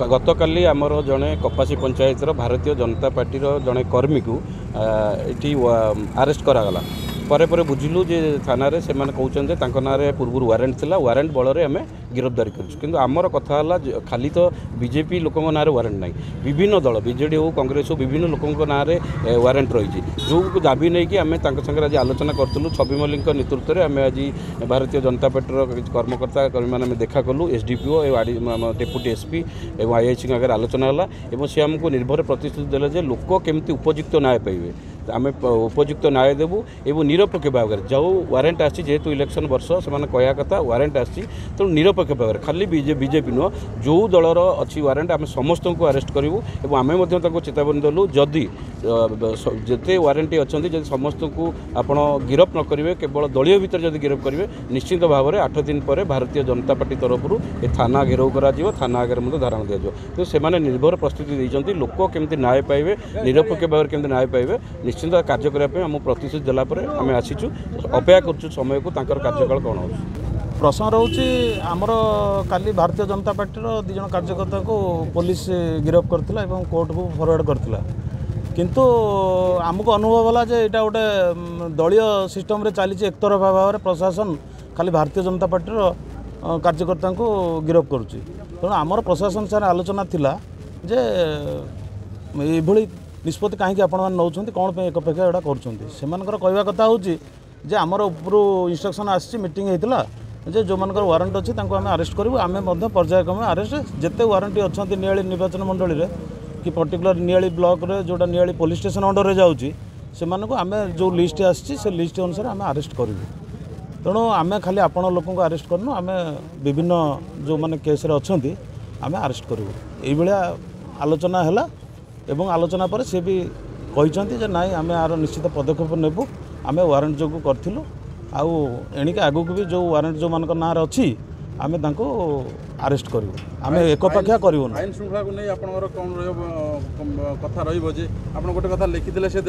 गतकाली आमर जड़े कपासी पंचायतर भारतीय जनता पार्टी जड़े कर्मी को ये अरेस्ट करागला परे बुझिलु जे थाना से कहते ना पूर्व वारेंट थिला वारेंट बल आम गिरफ्तारी करूँ आमर कथा खाली तो बीजेपी लोक ना वारेंट ना विभिन्न दल बीजेडी हो कांग्रेस हो विभिन्न लोक ना वारेंट रही जो दाबी नहीं कि आम संगे आज आलोचना करूँ छवि मल्लिक नेतृत्व में आम आज भारतीय जनता पार्टी कर्मकर्ता कर्मी मैंने देखा कलु एसडीपीओ डेपुटी एसपी और आईआईसी आगे आलोचना है सी आमको निर्भर प्रतिश्रुति देले जे लोक केमती उपयुक्त न्याय पाइबे आम उपयुक्त न्याय देवु एवं निरपेक्ष भाव में जो वारेंट आसी जेहेतु इलेक्शन वर्ष से कहया कथा वारेंट आसी तो निरपेक्ष भाव में खाली बीजेपी नुह जो दलर अच्छी वारेंट आम समस्त को अरेस्ट करूँ और आम चेतावनी देलु जदि जिते वारेंटी अच्छा जब समस्त को आपण गिरफ्त न करेंगे केवल दलीय भितर जब गिरफ्त करेंगे निश्चित भाव में 8 दिन पर भारतीय जनता पार्टी तरफ थाना घेराव कर थाना आगे धारणा दिज्व तो से निर्भर प्रस्तुति देते लोक केमती न्याय पाइबे निरपेक्ष भाव में केमती न्याय पाइबे निश्चित कार्य करने आम प्रतिश्रुति देलापर आम आसीचु अपेक्षा कर समय को कार्यकाल कौन हो प्रश्न रोचे आमर काली भारतीय जनता पार्टी दिज कार्यकर्ता को पुलिस गिरफ्त करथिला एवं कोर्ट को फरवर्ड करथिला किंतु आमको अनुभव है जे एटा गोटे दलीय सिस्टम रे चली एकतरफा भाव में प्रशासन खाली भारतीय जनता पार्टी कार्यकर्ता को गिरफ्त करुच्ची तेणु आमर प्रशासन सारे आलोचना थिला जे ये निष्पत्ति कहीं आपण नौकरी कौन पे एक अपेक्षा एटा कर कहवा कथा हूँ जे आमर उपरू इंस्ट्रक्शन आसी मीटिंग होता जे जो मानकर वारंट अच्छी आम अरेस्ट करूँ आम पर्यायक्रमे अरेस्ट जिते वारंटी अच्छा नियाली निर्वाचन मंडली में कि पर्टिकुलर नियाली ब्लॉक रे जोटा नियाली पुलिस स्टेशन अंडर जाऊँगी से आम जो लिस्ट आसी से लिस्ट अनुसार आम अरेस्ट करूँ तेणु आम खाली आपण लोक अरेस्ट करनु आम विभिन्न जो मैंने केस अच्छा आम अरेस्ट करूँ ये आलोचना है एवं आलोचना पर से भी कहते जे नाई आम यार निश्चित पदक्षेप नेबू आम वारंट जो करूँ आउ एणिके आगू भी जो वारंट जो मान ना अच्छी आम अरेस्ट करूँ आम एकपाखिया करूँ आईन श्रृंखला को नहीं आपंकर कौन कथा रोजे आप गोटे कथा लिखिले से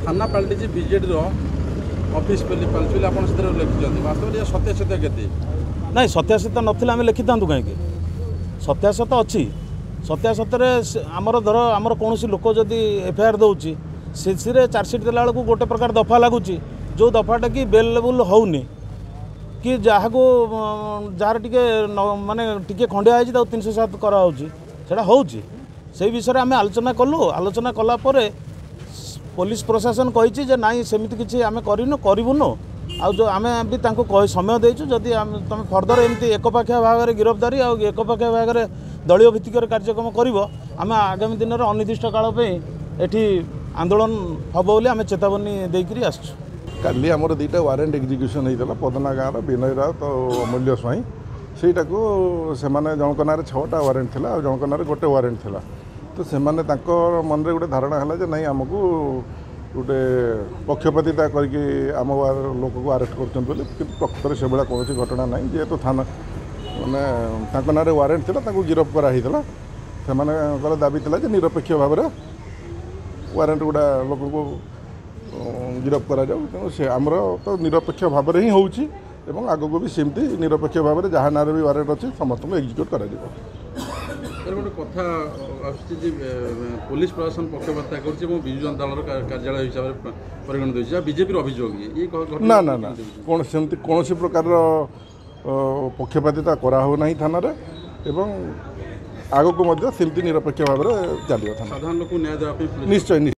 थाना पलटि बीजेडी ऑफिस पलटि आप लिखिं वास्तव में सत्यासत्य के ना सत्यासत्य नाला आम लिखि था कहीं सत्यासत्य अच्छी सत्यासत्य आमर धर आमर कौन लोक जदि एफआईआर दौर से चार्जसीट देला बेलू गोटे प्रकार दफा लगुच जो दफाटा कि बेलेबुल होनी कि जहाँ को जार टे माने टी खंडिया है 307 कराऊँगा से विषय में आम आलोचना कलु आलोचना कलापर पुलिस प्रशासन कही जे नाई सेमती किसी आम करूँ आ जो आम भी समय देचु जदि तुम फर्दर एमती एकपाखिया भाव में गिरफ्तारी आ एकपाखिया भाव में दलीय भित्तिक कार्यक्रम कर आगामी दिन में अनिर्दिष्ट काल ये आंदोलन हम बोली आम चेतावनी देकर आसचु काली आमर दुईटा वारेंट एग्जिक्यूशन होता पदना गाँव विनय राउत और अमूल्य स्वाई सेटा को सेमाने जनक ना 6टा वारेंट थिला और जनक ना गोटे वारेंट थिला तो सेमाने मन रे गोटे धारणा है जे नहीं आमको गोटे पक्षपातिता करके आम लोक को अरेस्ट कर प्रकृत से भाया कौन घटना ना जेहेतु थाना माने ना वारेंट थिला गिरफ्त कराई से दाबी था निरपेक्ष भाव में वारेंट गुड़ा लोक को गिरफ्त करा जाऊ तेणु से आमर तो निरपेक्ष भाव में ही होउची एवं आगको भी सेमती निरपेक्ष भाव में जहाँ ना भी वारेंट अच्छे समस्त को एक्जिक्यूट करा गोटे कथा पुलिस प्रशासन पक्षपात कर विजु जनता दल कार्यालय हिसाब से परिगणित होती बीजेपी अभियोग ना ना ना कौन प्रकार पक्षपातिता कराना थाना एवं आगको सेमती निरपेक्ष भाव में चलो साधारण लोक न्याय देवाई निश्चय।